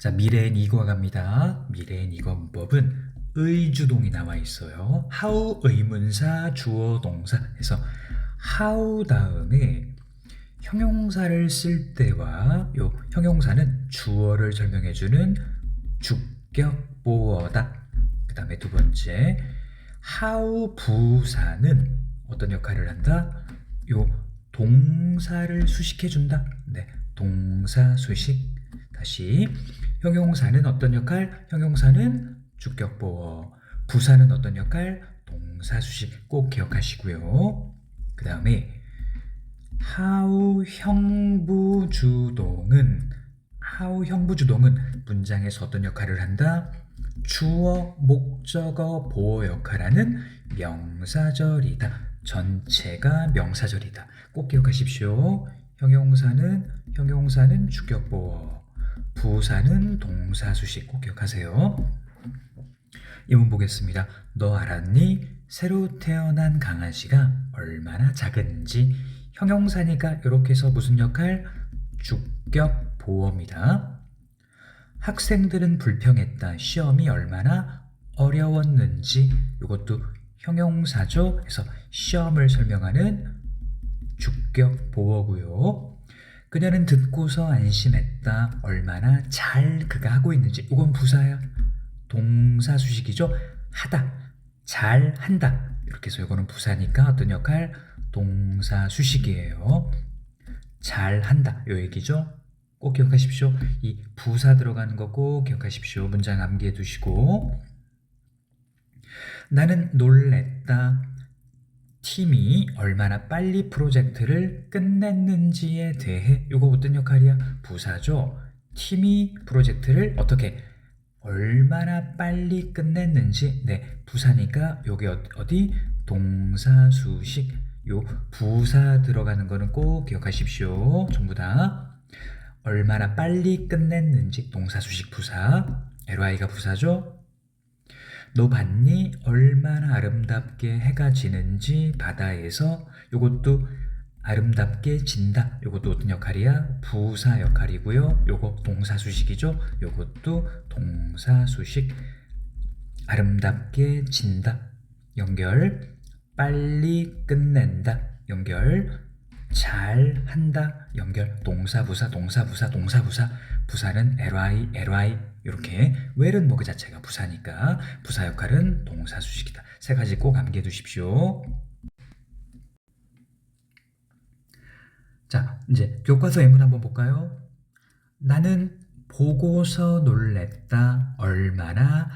자, 미래엔 이거 갑니다. 미래엔 이거 문법은 의주동이 나와 있어요. how 의문사 주어 동사 해서 how 다음에 형용사를 쓸 때와 요 형용사는 주어를 설명해주는 주격 보어다. 그 다음에 두 번째 how 부사는 어떤 역할을 한다? 요 동사를 수식해준다. 네, 동사 수식. 다시 형용사는 어떤 역할? 형용사는 주격 보어. 부사는 어떤 역할? 동사 수식. 꼭 기억하시고요. 그 다음에 how 형부주동은 문장에서 어떤 역할을 한다? 주어, 목적어, 보어 역할하는 명사절이다. 전체가 명사절이다. 꼭 기억하십시오. 형용사는 주격 보어, 부사는 동사 수식. 꼭 기억하세요. 이문 보겠습니다. 너 알았니? 새로 태어난 강아지가 얼마나 작은지. 형용사니까 이렇게 해서 무슨 역할? 주격 보어입니다. 학생들은 불평했다. 시험이 얼마나 어려웠는지. 이것도 형용사죠. 그래서 시험을 설명하는 주격 보어고요. 그녀는 듣고서 안심했다. 얼마나 잘 그가 하고 있는지. 이건 부사야. 동사 수식이죠. 하다, 잘 한다. 이렇게 해서 이거는 부사니까 어떤 역할? 동사 수식이에요. 잘 한다. 요 얘기죠. 꼭 기억하십시오. 이 부사 들어가는 거 꼭 기억하십시오. 문장 암기해 두시고. 나는 놀랬다. 팀이 얼마나 빨리 프로젝트를 끝냈는지에 대해. 이거 어떤 역할이야? 부사죠. 팀이 프로젝트를 어떻게 얼마나 빨리 끝냈는지. 네, 부사니까 여기 어디? 동사 수식. 요 부사 들어가는 거는 꼭 기억하십시오. 전부 다 얼마나 빨리 끝냈는지. 동사 수식 부사. ly가 부사죠. 너 봤니? 얼마나 아름답게 해가 지는지 바다에서. 요것도 아름답게 진다. 요것도 어떤 역할이야? 부사 역할이고요. 요거 동사 수식이죠. 요것도 동사 수식. 아름답게 진다. 연결. 빨리 끝낸다. 연결. 잘 한다. 연결. 동사 부사 동사 부사 동사 부사. 부사는 ly 이렇게. well은 뭐 그 자체가 부사니까 부사 역할은 동사 수식이다. 세 가지 꼭 암기해 두십시오. 자, 이제 교과서 예문 한번 볼까요? 나는 보고서 놀랬다. 얼마나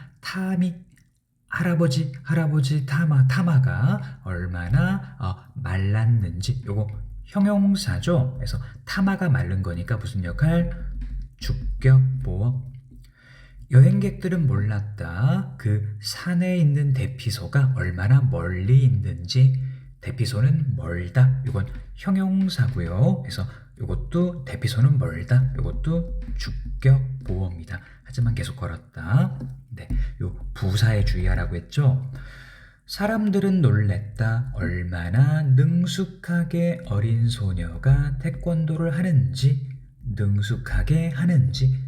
할아버지 타마가 얼마나 말랐는지. 요거 형용사죠. 그래서 타마가 마른 거니까 무슨 역할? 주격 보어. 여행객들은 몰랐다. 그 산에 있는 대피소가 얼마나 멀리 있는지. 대피소는 멀다. 이건 형용사고요. 그래서 이것도 대피소는 멀다. 이것도 주격 보어입니다. 하지만 계속 걸었다. 네, 요 부사에 주의하라고 했죠. 사람들은 놀랬다. 얼마나 능숙하게 어린 소녀가 태권도를 하는지. 능숙하게 하는지.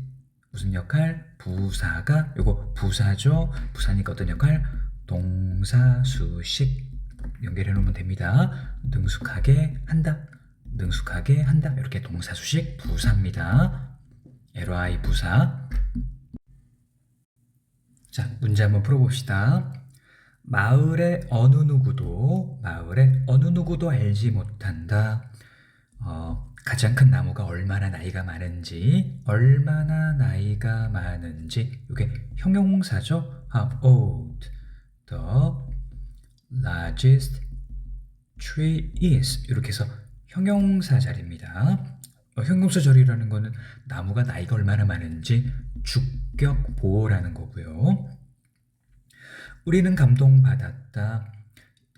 무슨 역할? 부사가. 요거 부사죠. 부사니까 어떤 역할? 동사 수식. 연결해 놓으면 됩니다. 능숙하게 한다. 능숙하게 한다. 이렇게 동사 수식 부사입니다. ly 부사. 자, 문제 한번 풀어봅시다. 마을의 어느 누구도 알지 못한다. 가장 큰 나무가 얼마나 나이가 많은지. 이게 형용사죠. How old the largest tree is. 이렇게 해서 형용사 자리입니다. 형용사 자리라는 거는 나무가 나이가 얼마나 많은지 주격 보어라는 거고요. 우리는 감동받았다.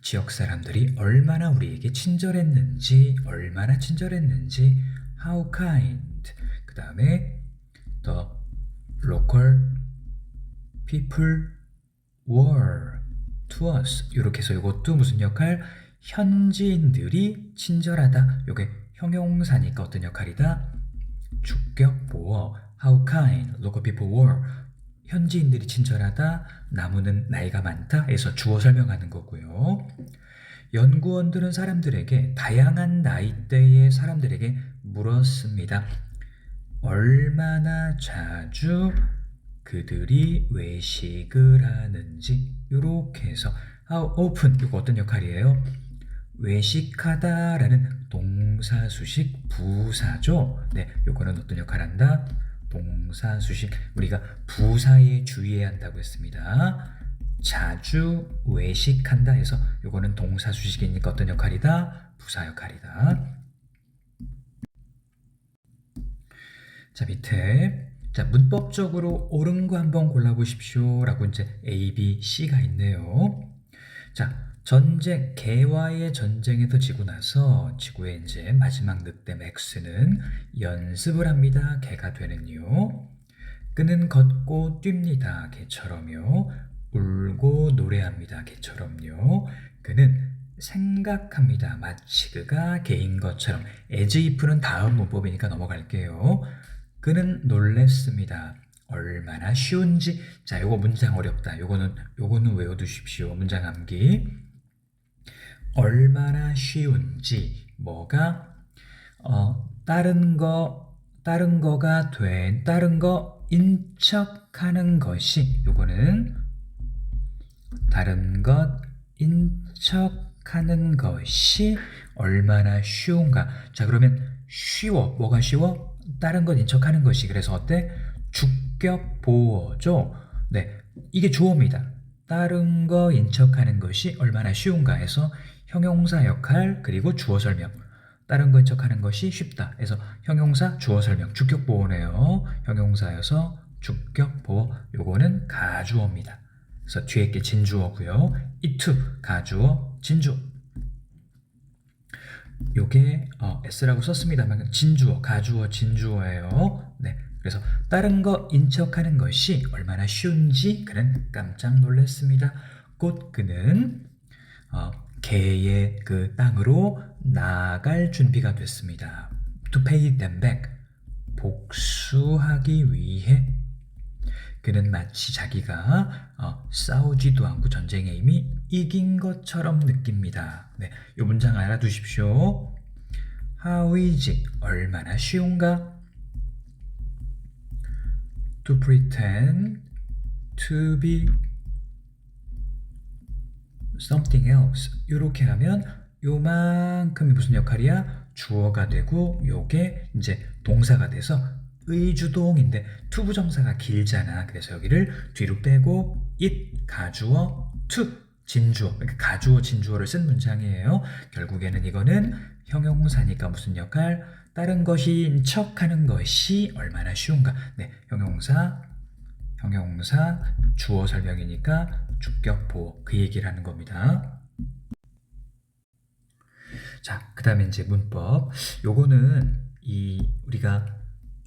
지역 사람들이 얼마나 우리에게 친절했는지. How kind. 그 다음에 the local people were to us. 이렇게 해서 이것도 무슨 역할? 현지인들이 친절하다. 이게 형용사니까 어떤 역할이다? 주격 보어. How kind local people were. 현지인들이 친절하다. 나무는 나이가 많다에서 주어 설명하는 거고요. 연구원들은 사람들에게 다양한 나이대의 사람들에게 물었습니다. 얼마나 자주 그들이 외식을 하는지. 이렇게 해서 how often 이거 어떤 역할이에요? 외식하다라는 동사수식 부사죠. 네, 요거는 어떤 역할을 한다? 동사수식. 우리가 부사에 주의해야 한다고 했습니다. 자주 외식한다 해서 요거는 동사수식이니까 어떤 역할이다? 부사 역할이다. 자, 밑에 자, 문법적으로 옳은 거 한번 골라보십시오 라고 이제 A, B, C가 있네요. 자, 전쟁, 개와의 전쟁에서 지고 나서 지구의 이제 마지막 늑대 맥스는 연습을 합니다. 개가 되는 이유. 그는 걷고 뜁니다. 개처럼요. 울고 노래합니다. 개처럼요. 그는 생각합니다. 마치 그가 개인 것처럼. as if는 다음 문법이니까 넘어갈게요. 그는 놀랬습니다. 얼마나 쉬운지. 자, 요거 문장 어렵다. 요거는 외워두십시오. 문장 암기. 얼마나 쉬운지. 뭐가 다른 거가 된 다른 거 인척하는 것이. 요거는 다른 것 인척하는 것이 얼마나 쉬운가. 자, 그러면 쉬워. 뭐가 쉬워? 다른 것 인척하는 것이. 그래서 어때? 주격 보어죠. 네, 이게 주어입니다. 다른 거 인척하는 것이 얼마나 쉬운가 해서 형용사 역할 그리고 주어 설명. 다른 거 인척하는 것이 쉽다 해서 형용사 주어 설명. 주격 보어네요. 형용사여서 주격 보어. 요거는 가주어입니다. 그래서 뒤에 게 진주어고요. it 가주어 진주어. 요게 s라고 썼습니다만 진주어, 가주어, 진주어예요. 네, 그래서 다른 거 인척하는 것이 얼마나 쉬운지 그는 깜짝 놀랐습니다. 곧 그는 개의 그 땅으로 나갈 준비가 됐습니다. To pay them back. 복수하기 위해. 그는 마치 자기가 싸우지도 않고 전쟁에 이미 이긴 것처럼 느낍니다. 네, 이 문장 알아두십시오. How is it? 얼마나 쉬운가? To pretend to be something else. 이렇게 하면 요만큼이 무슨 역할이야? 주어가 되고 요게 이제 동사가 돼서 의주동인데 투부정사가 길잖아. 그래서 여기를 뒤로 빼고 it 가주어 to 진주어. 그러니까 가주어 진주어를 쓴 문장이에요. 결국에는 이거는 형용사니까 무슨 역할? 다른 것인 척하는 것이 얼마나 쉬운가. 네, 형용사 주어 설명이니까 주격 보어 그 얘기를 하는 겁니다. 자, 그 다음에 이제 문법. 요거는 우리가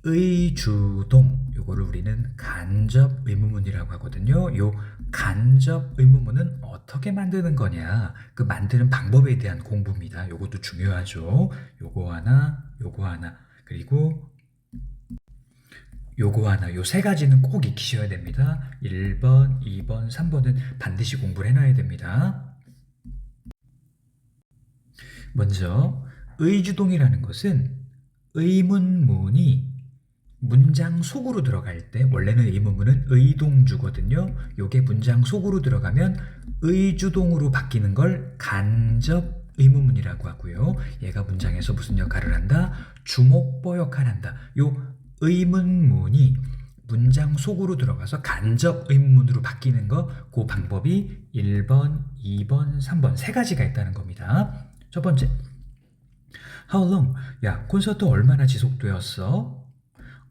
의주동, 요거를 우리는 간접 의문문이라고 하거든요. 요 간접 의문문은 어떻게 만드는 거냐, 그 만드는 방법에 대한 공부입니다. 요것도 중요하죠. 요거 하나, 그리고 요거 하나, 요 세 가지는 꼭 익히셔야 됩니다. 1번, 2번, 3번은 반드시 공부를 해놔야 됩니다. 먼저 의주동이라는 것은 의문문이 문장 속으로 들어갈 때, 원래는 의문문은 의동주거든요. 요게 문장 속으로 들어가면 의주동으로 바뀌는 걸 간접 의문문이라고 하고요. 얘가 문장에서 무슨 역할을 한다? 주목보 역할을 한다. 요 의문문이 문장 속으로 들어가서 간접 의문문으로 바뀌는 거, 그 방법이 1번, 2번, 3번 세 가지가 있다는 겁니다. 첫 번째, How long? 야, 콘서트 얼마나 지속되었어?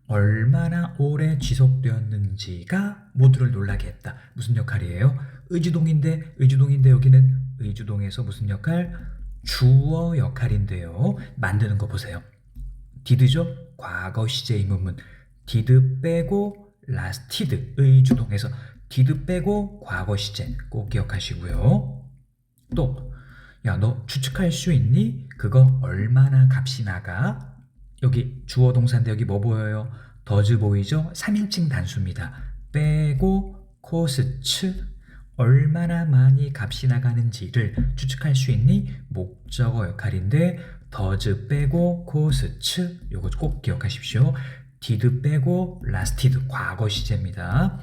얼마나 오래 지속되었는지가 모두를 놀라게 했다. 무슨 역할이에요? 의주동인데 여기는 의주동에서 무슨 역할? 주어 역할인데요. 만드는 거 보세요. did죠? 과거 시제 의문문. did 빼고 lasted 의주동에서 did 빼고 과거 시제 꼭 기억하시고요. 또, 야, 너 추측할 수 있니? 그거 얼마나 값이 나가? 여기 주어 동사인데 여기 뭐 보여요? 더즈 보이죠? 3인칭 단수입니다. 빼고 코스츠 얼마나 많이 값이 나가는지를 추측할 수 있는 목적어 역할인데 더즈 빼고 코스츠 요거 꼭 기억하십시오. did 빼고 lasted 과거 시제입니다.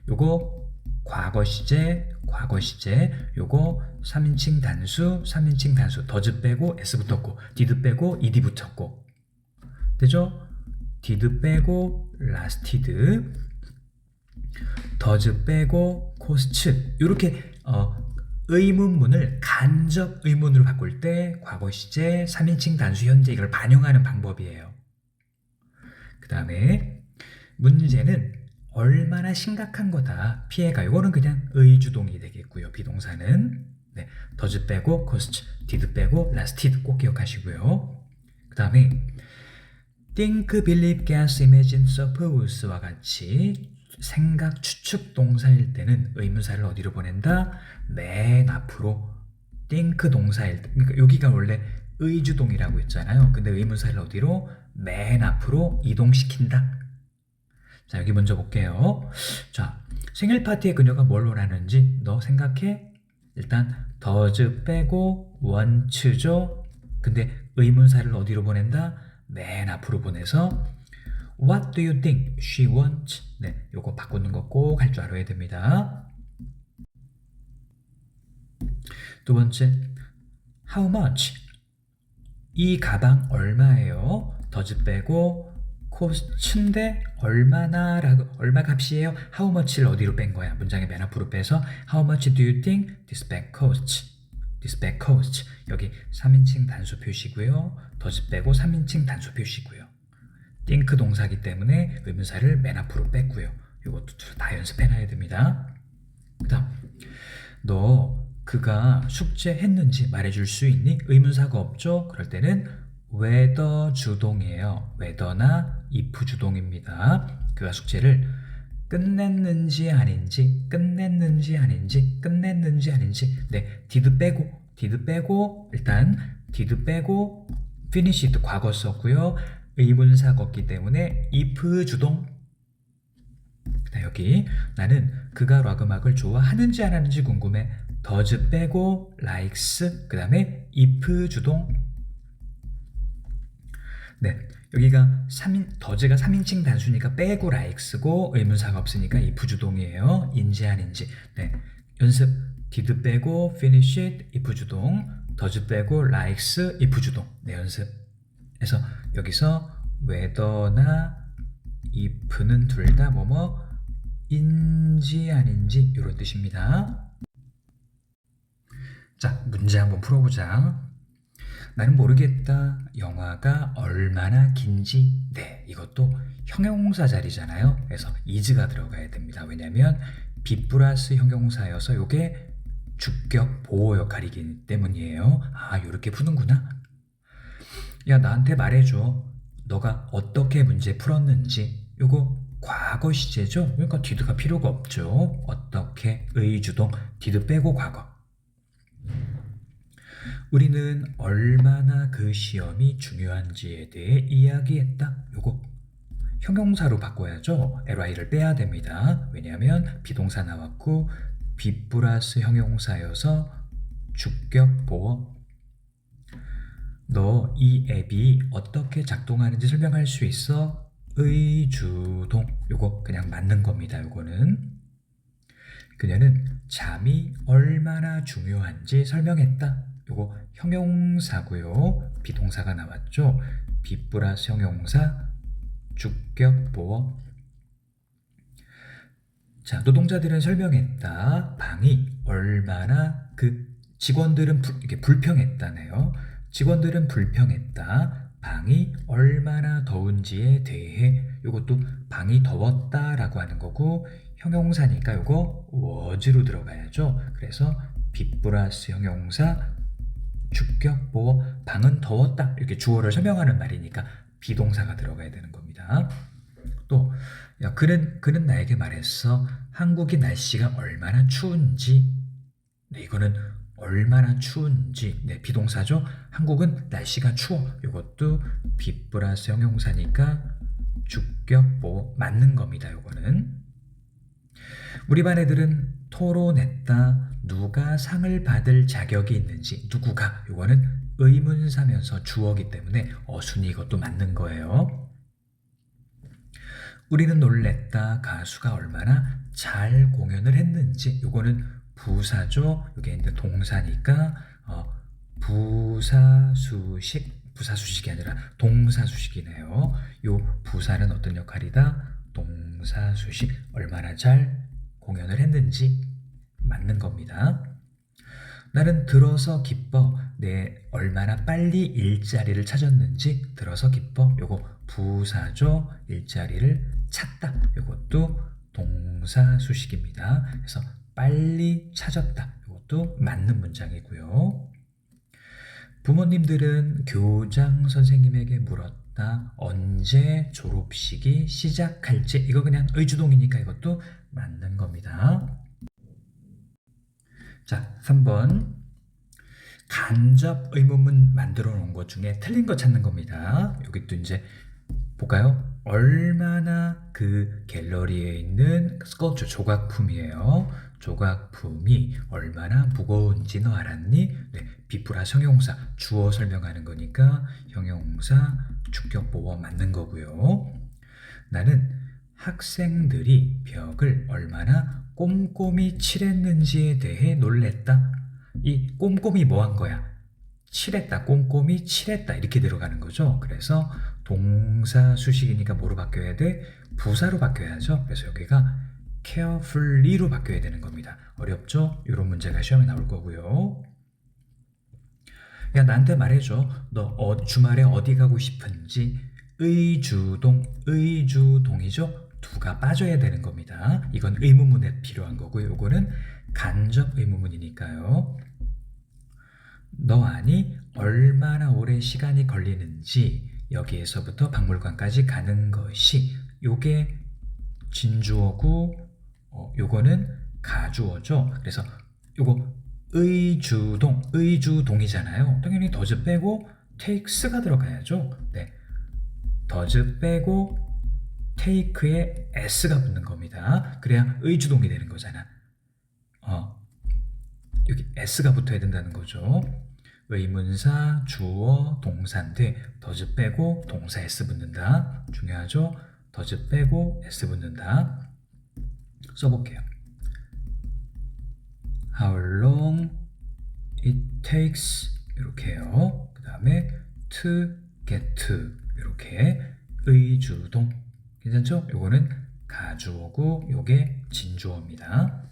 요거 과거 시제 요거 3인칭 단수 더즈 빼고 s 붙었고 did 빼고 ed 붙었고 되죠? did 빼고 lasted 더즈 빼고 코스츠 이렇게 의문문을 간접 의문으로 바꿀 때 과거 시제 3인칭 단수 현재 이걸 반영하는 방법이에요. 그 다음에 문제는 얼마나 심각한 거다 피해가 이거는 그냥 의주동이 되겠고요. 비동사는 네, 더즈 빼고 코스츠 did 빼고 lasted 꼭 기억하시고요. 그 다음에 think, believe, guess, imagine, suppose와 같이 생각, 추측 동사일 때는 의문사를 어디로 보낸다? 맨 앞으로 think 동사일 때 그러니까 여기가 원래 의주동이라고 했잖아요. 근데 의문사를 어디로? 맨 앞으로 이동시킨다. 자, 여기 먼저 볼게요. 자, 생일 파티에 그녀가 뭘 원하는지 너 생각해? 일단 does 빼고 wants죠. 근데 의문사를 어디로 보낸다? 맨 앞으로 보내서 What do you think she wants? 네, 요거 바꾸는 거 꼭 할 줄 알아야 됩니다. 두 번째, How much? 이 가방 얼마예요? does 빼고 cost인데 얼마나 값이에요? How much를 어디로 뺀 거야? 문장의 맨 앞으로 빼서 How much do you think this bag costs? This bag costs. 여기 3인칭 단수 표시고요. does 빼고 3인칭 단수 표시고요. think 동사기 때문에 의문사를 맨 앞으로 뺐고요. 이것도 다 연습해놔야 됩니다. 그 다음 너 그가 숙제했는지 말해줄 수 있니? 의문사가 없죠? 그럴 때는 whether 주동이에요. whether나 if 주동입니다. 그가 숙제를 끝냈는지 아닌지 네, did 빼고 일단 did 빼고 finished 과거 썼고요. 의문사 걷기 때문에 if 주동. 여기 나는 그가 락 음악을 좋아하는지 안 하는지 궁금해. does 빼고 likes 그 다음에 if 주동. 네, 여기가 does가 3인칭 단수니까 빼고 likes고 의문사가 없으니까 if 주동이에요. 인지 아닌지. 네, 연습 did 빼고 finished if 주동, does 빼고 likes if 주동. 네, 연습. 그래서 여기서 whether나 if는 둘 다 인지 아닌지 이런 뜻입니다. 자, 문제 한번 풀어보자. 나는 모르겠다. 영화가 얼마나 긴지. 네, 이것도 형용사 자리잖아요. 그래서 is가 들어가야 됩니다. 왜냐하면 be 플러스 형용사여서 이게 주격 보호 역할이기 때문이에요. 아, 이렇게 푸는구나. 야, 나한테 말해줘. 너가 어떻게 문제 풀었는지. 요거 과거 시제죠? 그러니까 did가 필요가 없죠. 어떻게, 의주동, did 빼고 과거. 우리는 얼마나 그 시험이 중요한지에 대해 이야기했다. 요거 형용사로 바꿔야죠. ly를 빼야 됩니다. 왜냐하면 비동사 나왔고 be 플러스 형용사여서 주격 보호. 너 이 앱이 어떻게 작동하는지 설명할 수 있어? 의주동. 요거 그냥 맞는 겁니다. 요거는 그녀는 잠이 얼마나 중요한지 설명했다. 요거 형용사고요. 비동사가 나왔죠. be 플러스 형용사 주격 보호. 자, 노동자들은 설명했다. 방이 얼마나 직원들은 이게 불평했다네요. 직원들은 불평했다. 방이 얼마나 더운지에 대해. 이것도 방이 더웠다라고 하는 거고 형용사니까 이거 was로 들어가야죠. 그래서 be 플러스 형용사 주격 보호. 방은 더웠다. 이렇게 주어를 설명하는 말이니까 비동사가 들어가야 되는 겁니다. 또 야, 그는 나에게 말했어. 한국이 날씨가 얼마나 추운지. 네, 이거는 얼마나 추운지. 네, 비동사죠. 한국은 날씨가 추워. 이것도 be 플러스 형용사니까 주격 보호 맞는 겁니다. 요거는 우리 반 애들은 토론했다. 누가 상을 받을 자격이 있는지 누구가 요거는 의문사면서 주어기 때문에 어순이 이것도 맞는 거예요. 우리는 놀랬다. 가수가 얼마나 잘 공연을 했는지 요거는 부사죠. 이게 이제 동사니까 부사수식이 아니라 동사수식이네요. 요 부사는 어떤 역할이다? 동사수식 얼마나 잘 공연을 했는지 맞는 겁니다. 나는 들어서 기뻐. 내 얼마나 빨리 일자리를 찾았는지 들어서 기뻐. 요거 부사죠. 일자리를 찾다. 요것도 동사수식입니다. 그래서 빨리 찾았다. 요것도 맞는 문장이고요. 부모님들은 교장 선생님에게 물었다. 언제 졸업식이 시작할지. 이거 그냥 의주동이니까 이것도 맞는 겁니다. 자, 3번. 간접 의문문 만들어 놓은 것 중에 틀린 거 찾는 겁니다. 여기 또 이제 볼까요? 얼마나 그 갤러리에 있는 스컬프처 조각품이에요. 조각품이 얼마나 무거운지 너 알았니? 네, 비 플러스 형용사 주어 설명하는 거니까 형용사 주격 보어 맞는 거고요. 나는 학생들이 벽을 얼마나 꼼꼼히 칠했는지에 대해 놀랬다. 이 꼼꼼히 뭐 한 거야? 칠했다, 꼼꼼히 칠했다 이렇게 들어가는 거죠. 그래서 동사 수식이니까 뭐로 바뀌어야 돼? 부사로 바뀌어야죠. 그래서 여기가 carefully로 바뀌어야 되는 겁니다. 어렵죠? 이런 문제가 시험에 나올 거고요. 야, 나한테 말해줘. 너 주말에 어디 가고 싶은지. 의주동이죠? 두가 빠져야 되는 겁니다. 이건 의문문에 필요한 거고요. 이거는 간접 의문문이니까요. 너 아니? 얼마나 오래 시간이 걸리는지 여기에서부터 박물관까지 가는 것이 요게 진주어고 요거는 가주어죠. 그래서 요거 의주동이잖아요. 당연히 does 빼고 takes가 들어가야죠. 네, does 빼고 take에 s가 붙는 겁니다. 그래야 의주동이 되는 거잖아. 여기 s가 붙어야 된다는 거죠. 의문사, 주어, 동사인데 does 빼고 동사 s 붙는다. 중요하죠? does 빼고 s 붙는다. 써볼게요. How long it takes 이렇게 해요. 그 다음에 to get to 이렇게 의주동 괜찮죠? 요거는 가주어고 요게 진주어입니다.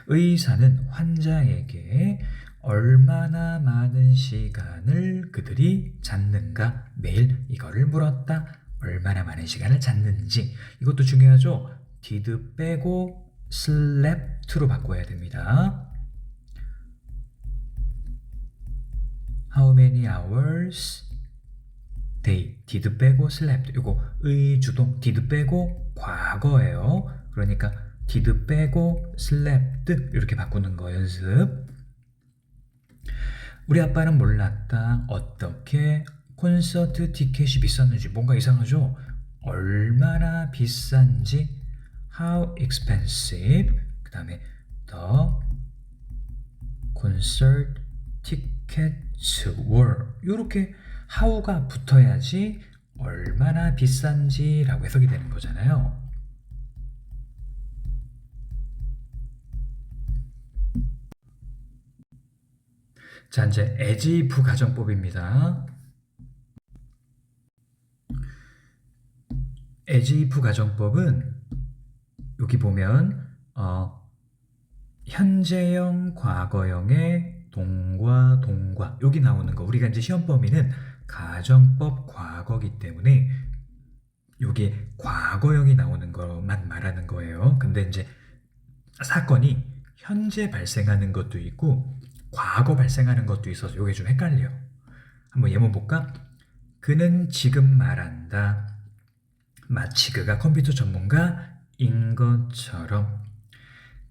의사는 환자에게 얼마나 많은 시간을 그들이 잤는가 매일 이거를 물었다. 얼마나 많은 시간을 잤는지 이것도 중요하죠. did 빼고 slept로 바꿔야 됩니다. How many hours they did 빼고 slept 이거 의주동 did 빼고 과거예요. 그러니까 did 빼고 slept 이렇게 바꾸는 거 연습. 우리 아빠는 몰랐다. 어떻게 콘서트 티켓이 비쌌는지. 뭔가 이상하죠? 얼마나 비싼지 how expensive 그 다음에 the concert tickets were 이렇게 how가 붙어야지 얼마나 비싼지 라고 해석이 되는 거잖아요. 자, 이제 as if 가정법입니다. as if 가정법은 여기 보면 현재형, 과거형의 동과 여기 나오는 거 우리가 이제 시험 범위는 가정법 과거기 때문에 여기 과거형이 나오는 것만 말하는 거예요. 근데 이제 사건이 현재 발생하는 것도 있고 과거 발생하는 것도 있어서 이게 좀 헷갈려요. 한번 예문 볼까? 그는 지금 말한다. 마치 그가 컴퓨터 전문가인 것처럼.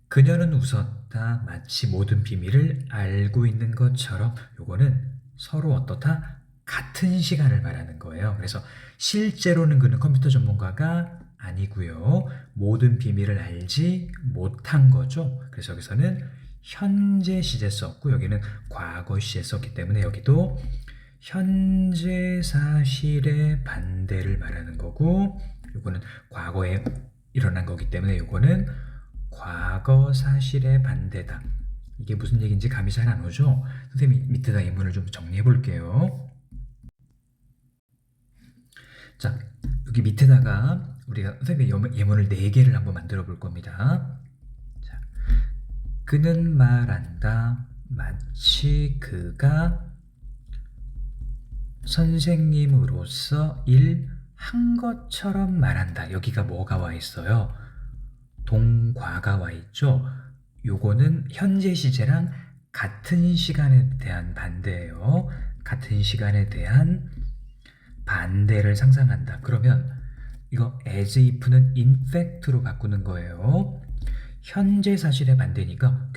그녀는 웃었다. 마치 모든 비밀을 알고 있는 것처럼. 요거는 서로 어떻다? 같은 시간을 말하는 거예요. 그래서 실제로는 그는 컴퓨터 전문가가 아니고요. 모든 비밀을 알지 못한 거죠. 그래서 여기서는 현재 시제 썼고 여기는 과거 시제 썼기 때문에 여기도 현재 사실의 반대를 말하는 거고 이거는 과거에 일어난 거기 때문에 이거는 과거 사실의 반대다. 이게 무슨 얘기인지 감이 잘 안 오죠? 선생님이 밑에다 예문을 좀 정리해 볼게요. 자, 여기 밑에다가 우리가 선생님의 예문을 4개를 한번 만들어 볼 겁니다. 자, 그는 말한다. 마치 그가 선생님으로서 일한 것처럼 말한다. 여기가 뭐가 와 있어요? 동과가 와 있죠? 요거는 현재 시제랑 같은 시간에 대한 반대예요. 같은 시간에 대한 반대를 상상한다. 그러면 이거 as if는 in fact로 바꾸는 거예요. 현재 사실의 반대니까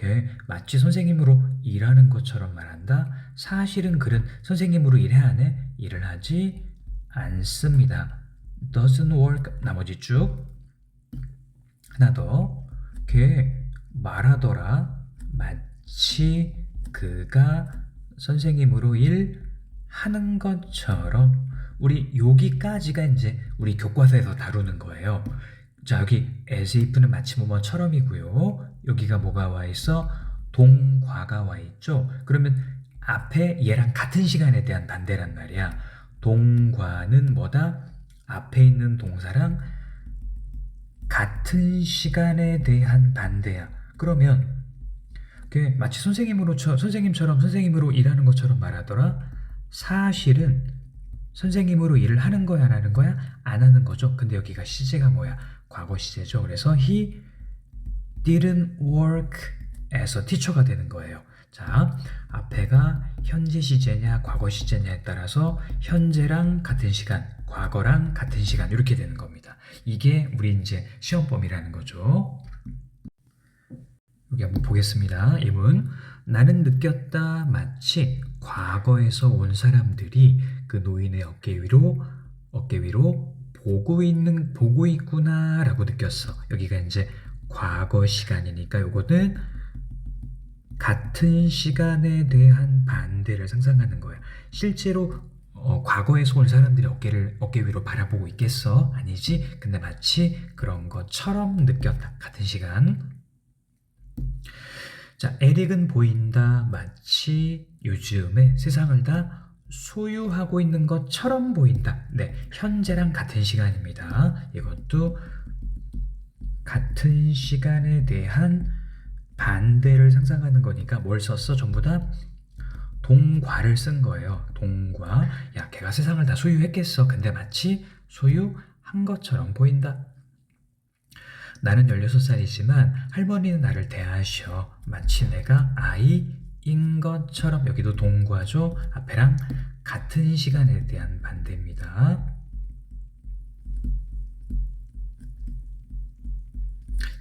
마치 선생님으로 일하는 것처럼 말한다. 사실은 그는 선생님으로 일해야 하네. 일을 하지 않습니다. doesn't work. 나머지 쭉 하나 더. 말하더라. 마치 그가 선생님으로 일하는 것처럼. 우리 여기까지가 이제 우리 교과서에서 다루는 거예요. 자, 여기 as if는 마치 뭐뭐처럼이고요. 여기가 뭐가 와 있어? 동과가 와 있죠. 그러면 앞에 얘랑 같은 시간에 대한 반대란 말이야. 동과는 뭐다? 앞에 있는 동사랑 같은 시간에 대한 반대야. 그러면 마치 선생님처럼 선생님으로 일하는 것처럼 말하더라. 사실은 선생님으로 일을 하는 거야, 안 하는 거야? 안 하는 거죠. 근데 여기가 시제가 뭐야? 과거 시제죠. 그래서 he didn't work as a teacher가 되는 거예요. 자, 앞에가 현재 시제냐, 과거 시제냐에 따라서 현재랑 같은 시간, 과거랑 같은 시간 이렇게 되는 겁니다. 이게 우리 이제 시험범위라는 거죠. 여기 한번 보겠습니다. 예문. 나는 느꼈다. 마치 과거에서 온 사람들이 그 노인의 어깨 위로 보고 있구나라고 느꼈어. 여기가 이제 과거 시간이니까 요거는 같은 시간에 대한 반대를 상상하는 거야. 실제로 과거에서 온 사람들이 어깨 위로 바라보고 있겠어? 아니지. 근데 마치 그런 것처럼 느꼈다. 같은 시간. 자, 에릭은 보인다. 마치 요즘에 세상을 다 소유하고 있는 것처럼 보인다. 네, 현재랑 같은 시간입니다. 이것도 같은 시간에 대한 반대를 상상하는 거니까 뭘 썼어? 전부 다 동과를 쓴 거예요. 동과. 야, 걔가 세상을 다 소유했겠어. 근데 마치 소유한 것처럼 보인다. 나는 16살이지만 할머니는 나를 대하셔. 마치 내가 아이인 것처럼. 여기도 동과죠. 앞에랑 같은 시간에 대한 반대입니다.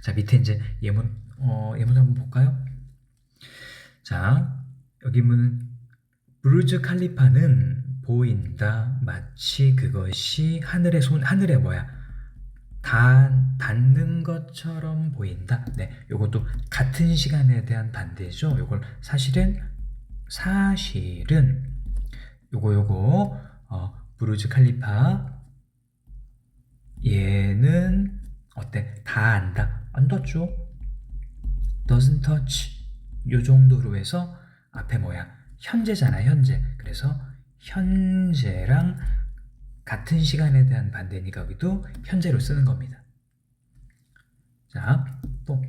자, 밑에 이제 예문 한번 볼까요? 자, 여기 부르즈 칼리파는 보인다. 마치 그것이 하늘에 뭐야? 닿는 것처럼 보인다. 네, 요것도 같은 시간에 대한 반대죠. 요걸 사실은 요거 부르즈 칼리파 얘는 어때? 다 안다. 안 닿죠? doesn't touch. 요 정도로 해서 앞에 뭐야? 현재잖아, 현재. 그래서 현재랑 같은 시간에 대한 반대니까 여기도 현재로 쓰는 겁니다. 자, 또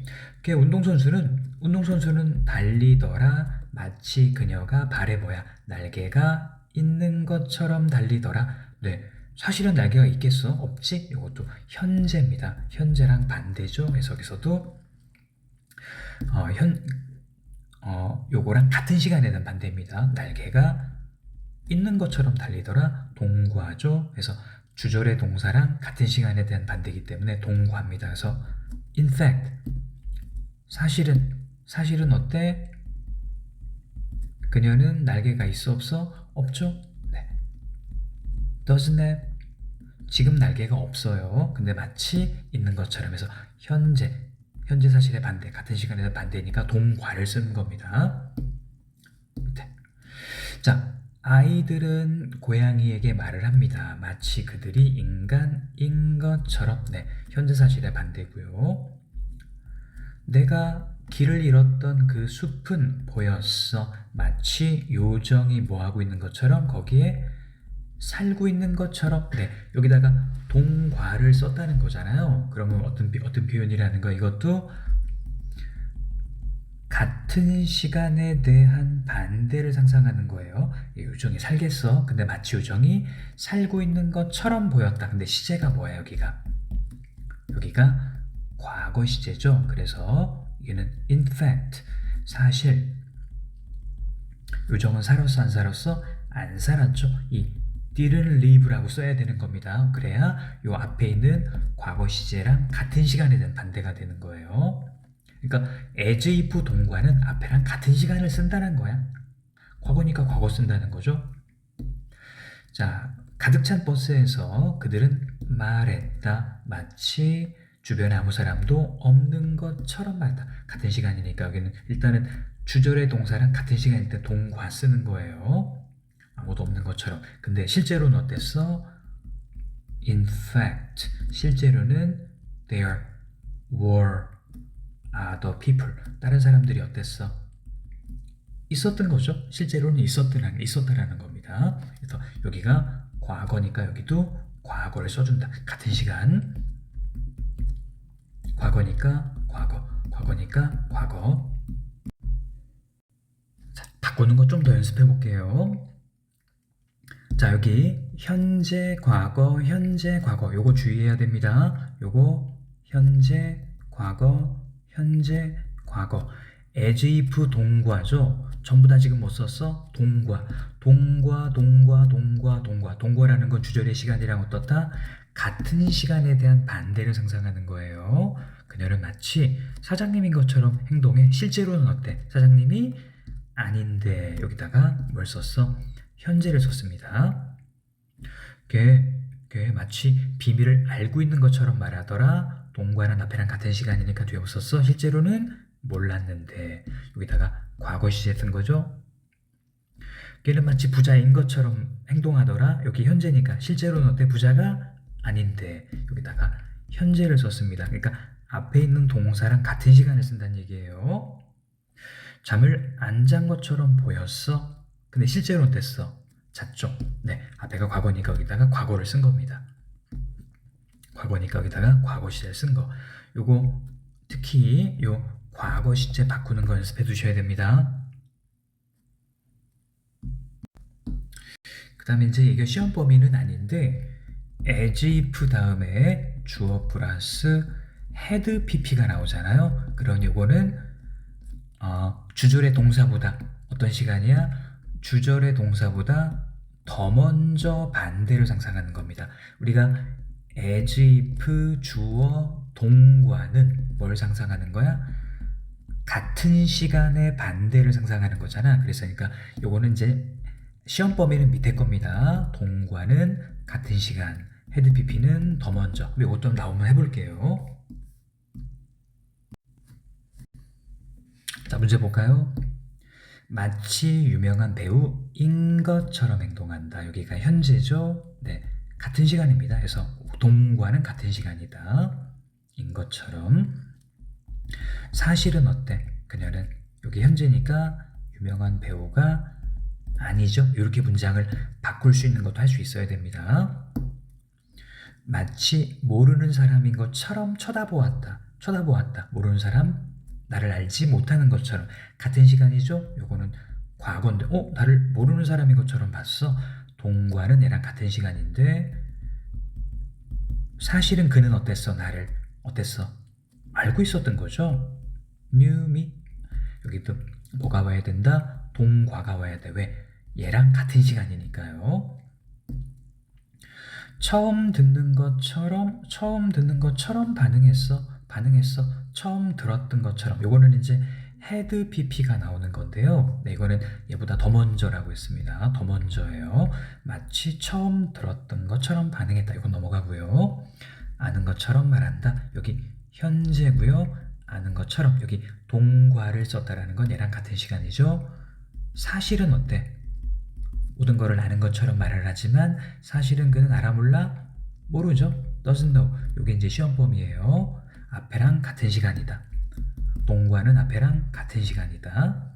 운동선수는 달리더라. 마치 그녀가 발에 날개가 있는 것처럼 달리더라. 네, 사실은 날개가 있겠어? 없지? 이것도 현재입니다. 현재랑 반대죠. 그래서 여기서도 요거랑 같은 시간에 대한 반대입니다. 날개가 있는 것처럼 달리더라. 동과죠. 그래서 주절의 동사랑 같은 시간에 대한 반대이기 때문에 동과입니다. 그래서 in fact 사실은 어때? 그녀는 날개가 있어 없어? 없죠. 네. doesn't have 지금 날개가 없어요. 근데 마치 있는 것처럼 해서 현재 사실의 반대, 같은 시간에 반대니까 동과를 쓰는 겁니다. 자, 아이들은 고양이에게 말을 합니다. 마치 그들이 인간인 것처럼. 네, 현재 사실의 반대고요. 내가 길을 잃었던 그 숲은 보였어. 마치 요정이 뭐하고 있는 것처럼 거기에 살고 있는 것처럼. 네, 여기다가 동과를 썼다는 거잖아요. 그러면 어떤 표현이라는 거? 이것도 같은 시간에 대한 반대를 상상하는 거예요. 요정이 살겠어. 근데 마치 요정이 살고 있는 것처럼 보였다. 근데 시제가 뭐야, 여기가 과거 시제죠. 그래서 얘는 in fact, 사실. 요정은 살았어, 안 살았어? 안 살았죠. 이 didn't live라고 써야 되는 겁니다. 그래야 요 앞에 있는 과거 시제랑 같은 시간에 대한 반대가 되는 거예요. 그러니까 as if 동과는 앞에랑 같은 시간을 쓴다는 거야. 과거니까 과거 쓴다는 거죠. 자, 가득 찬 버스에서 그들은 말했다. 마치 주변에 아무 사람도 없는 것처럼 말했다. 같은 시간이니까 여기는 일단은 주절의 동사랑 같은 시간일 때 동과 쓰는 거예요. 아무도 없는 것처럼. 근데 실제로는 어땠어? In fact, 실제로는 there were other people. 다른 사람들이 어땠어? 있었던 거죠. 실제로는 있었다라는 겁니다. 그래서 여기가 과거니까 여기도 과거를 써준다. 같은 시간. 과거니까 과거. 과거니까 과거. 자, 바꾸는 거 좀 더 연습해 볼게요. 자, 여기 현재 과거, 현재 과거. 요거 주의해야 됩니다. 요거 현재 과거, 현재 과거. as if 동과죠. 전부 다 지금 못 썼어? 동과. 동과라는 건 주절의 시간이랑 어떻다? 같은 시간에 대한 반대를 상상하는 거예요. 그녀는 마치 사장님인 것처럼 행동해. 실제로는 어때? 사장님이 아닌데. 여기다가 뭘 썼어? 현재를 썼습니다. 걔 마치 비밀을 알고 있는 것처럼 말하더라. 동과는 앞에랑 같은 시간이니까 뒤에 썼어. 실제로는 몰랐는데. 여기다가 과거 시제 쓴 거죠. 걔는 마치 부자인 것처럼 행동하더라. 여기 현재니까 실제로는 어때? 부자가 아닌데. 여기다가 현재를 썼습니다. 그러니까 앞에 있는 동사랑 같은 시간을 쓴다는 얘기예요. 잠을 안 잔 것처럼 보였어. 근데 실제로는 어땠어? 잤죠. 네, 앞에가 과거니까 여기다가 과거를 쓴 겁니다. 과거니까 여기다가 과거 시제를 쓴 거. 요거 특히 요 과거 시제 바꾸는 거 연습해 두셔야 됩니다. 그 다음에 이제 이게 시험 범위는 아닌데 as if 다음에 주어 플러스 had pp가 나오잖아요. 그런 요거는 주절의 동사보다 어떤 시간이야? 주절의 동사보다 더 먼저 반대를 상상하는 겁니다. 우리가 as if 주어 동과는 뭘 상상하는 거야? 같은 시간의 반대를 상상하는 거잖아. 그래서 그러니까 요거는 이제 시험 범위는 밑에 겁니다. 동과는 같은 시간, 헤드 PP는 더 먼저. 이것 좀 나오면 해볼게요. 자, 문제 볼까요? 마치 유명한 배우인 것처럼 행동한다. 여기가 현재죠. 네, 같은 시간입니다. 그래서 동과는 같은 시간이다. 인 것처럼. 사실은 어때? 그녀는 여기 현재니까 유명한 배우가 아니죠. 이렇게 문장을 바꿀 수 있는 것도 할 수 있어야 됩니다. 마치 모르는 사람인 것처럼 쳐다보았다. 모르는 사람, 나를 알지 못하는 것처럼. 같은 시간이죠. 요거는 과거인데 나를 모르는 사람인 것처럼 봤어. 동과는 얘랑 같은 시간인데 사실은 그는 어땠어? 나를 어땠어? 알고 있었던 거죠. knew me. 여기도 뭐가 와야 된다? 동과가 와야 돼. 왜? 얘랑 같은 시간이니까요. 처음 듣는 것처럼 반응했어. 처음 들었던 것처럼. 요거는 이제 had pp가 나오는 건데요. 네, 이거는 얘보다 더 먼저라고 했습니다. 더 먼저예요. 마치 처음 들었던 것처럼 반응했다. 이건 넘어가고요. 아는 것처럼 말한다. 여기 현재고요. 아는 것처럼 여기 동과를 썼다라는 건 얘랑 같은 시간이죠. 사실은 어때? 모든 거를 아는 것처럼 말을 하지만 사실은 그는 알아 몰라? 모르죠. doesn't know. 이게 이제 시험범위예요. 앞에랑 같은 시간이다. 동과는 앞에랑 같은 시간이다.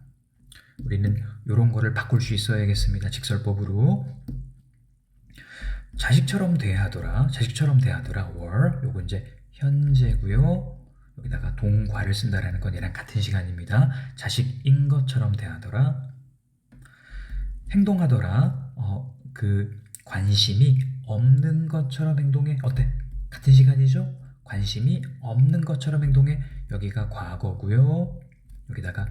우리는 이런 거를 바꿀 수 있어야겠습니다. 직설법으로. 자식처럼 대하더라. 자식처럼 대하더라. were. 요거 이제 현재고요. 여기다가 동과를 쓴다라는 건 얘랑 같은 시간입니다. 자식인 것처럼 대하더라. 행동하더라. 그 관심이 없는 것처럼 행동해. 어때? 같은 시간이죠? 관심이 없는 것처럼 행동해. 여기가 과거고요. 여기다가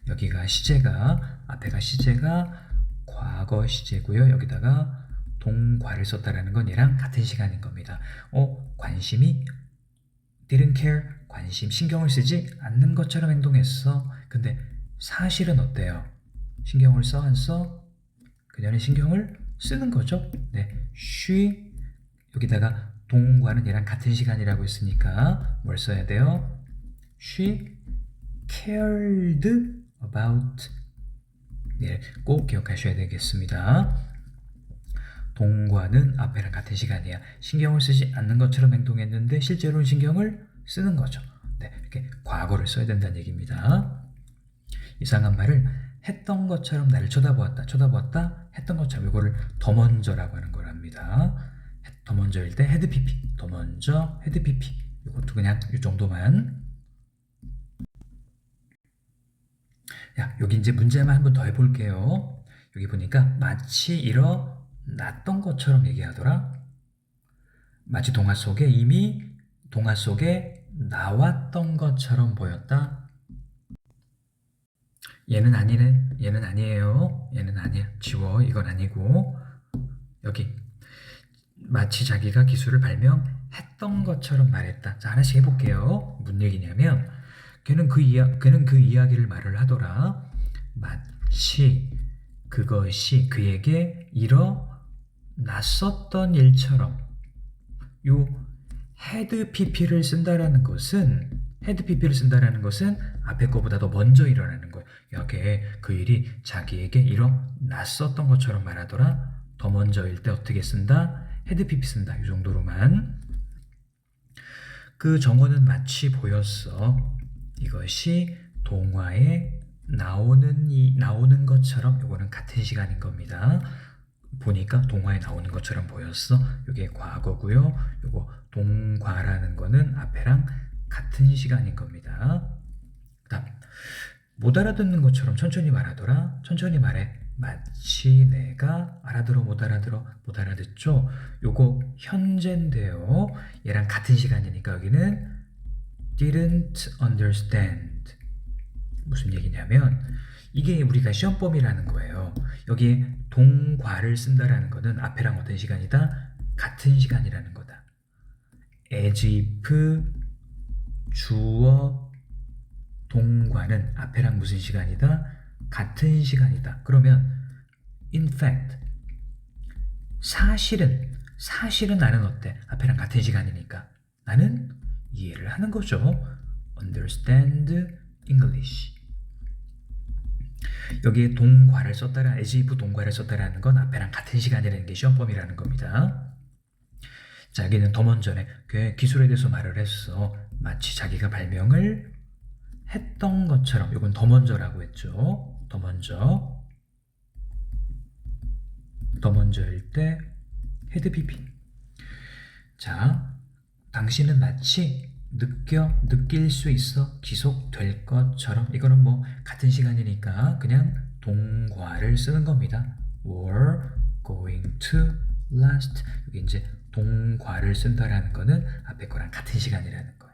여기가 시제가, 앞에가 시제가 과거 시제고요. 여기다가 동과를 썼다라는 건 얘랑 같은 시간인 겁니다. 관심이 didn't care, 관심, 신경을 쓰지 않는 것처럼 행동했어. 근데 사실은 어때요? 신경을 써, 안 써? 그녀는 신경을 쓰는 거죠. 네, she, 여기다가 동과는 얘랑 같은 시간이라고 했으니까 뭘 써야 돼요? She cared about. 네, 꼭 기억하셔야 되겠습니다. 동과는 앞에랑 같은 시간이야. 신경을 쓰지 않는 것처럼 행동했는데 실제로는 신경을 쓰는 거죠. 네, 이렇게 과거를 써야 된다는 얘기입니다. 이상한 말을 했던 것처럼 나를 쳐다보았다, 했던 것처럼 이거를 더 먼저라고 하는 거랍니다. 더 먼저일 때 had pp, 더 먼저 had pp. 이것도 그냥 이 정도만. 야, 여기 이제 문제만 한 번 더 해볼게요. 여기 보니까 마치 일어났던 것처럼 얘기하더라. 마치 동화 속에 이미 동화 속에 나왔던 것처럼 보였다. 얘는 아니네. 얘는 아니에요. 얘는 아니야. 지워. 이건 아니고. 여기 마치 자기가 기술을 발명했던 것처럼 말했다. 자, 하나씩 해볼게요. 무슨 얘기냐면 걔는 그 이야기를 말을 하더라. 마치 그것이 그에게 일어났었던 일처럼. 요 had pp를 쓴다라는 것은 앞에 거보다 더 먼저 일어나는 거예요. 여기에 그 일이 자기에게 일어났었던 것처럼 말하더라. 더 먼저일 때 어떻게 쓴다? had pp 쓴다. 이 정도로만. 그 정원은 마치 보였어. 이것이 동화에 나오는 것처럼. 요거는 같은 시간인 겁니다. 보니까 동화에 나오는 것처럼 보였어. 이게 과거고요. 요거 동과라는 거는 앞에랑 같은 시간인 겁니다. 그다음 못 알아듣는 것처럼 천천히 말하더라. 천천히 말해. 마치 내가 알아들어 못 알아들어 못 알아듣죠. 요거 현재인데요. 얘랑 같은 시간이니까 여기는 didn't understand. 무슨 얘기냐면 이게 우리가 시험범위라는 거예요. 여기에 동과를 쓴다라는 거는 앞에랑 어떤 시간이다? 같은 시간이라는 거다. as if 주어 동과는 앞에랑 무슨 시간이다? 같은 시간이다. 그러면 in fact 사실은 나는 어때? 앞에랑 같은 시간이니까 나는 이해를 하는 거죠. understand English. 여기에 동과를 썼다라, as if 동과를 썼다라는 건 앞에랑 같은 시간이라는 게 시험범위라는 겁니다. 자, 여기는 더 먼저네. 그 기술에 대해서 말을 했어. 마치 자기가 발명을 했던 것처럼. 이건 더 먼저라고 했죠. 더 먼저일 때 had pp. 자, 당신은 마치 느낄 수 있어. 지속될 것처럼. 이거는 뭐 같은 시간이니까 그냥 동과를 쓰는 겁니다. were going to last. 여기 이제 동과를 쓴다라는 거는 앞에 거랑 같은 시간이라는 거예요.